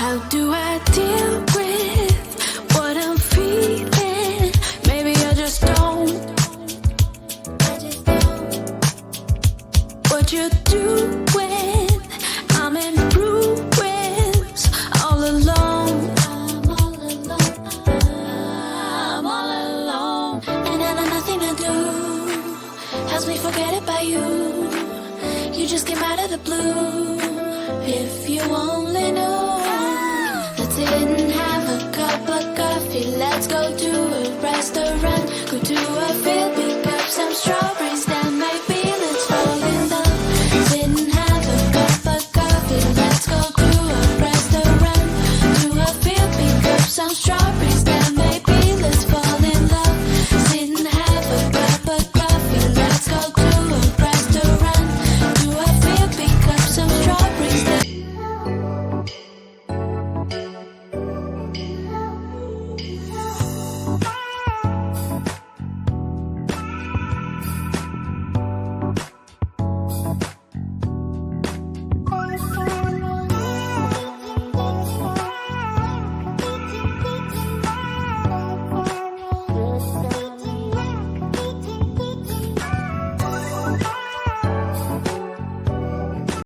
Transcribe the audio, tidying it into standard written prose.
How do I deal with what I'm feeling? Maybe I just don't. What you do when I'm in ruins, all alone. I'm all alone. I'm all alone. And I know nothing to do helps me forget about you. You just came out of the blue. If you only knew. Let's sit and have a cup of coffee. Let's go to a restaurant. Go to a field.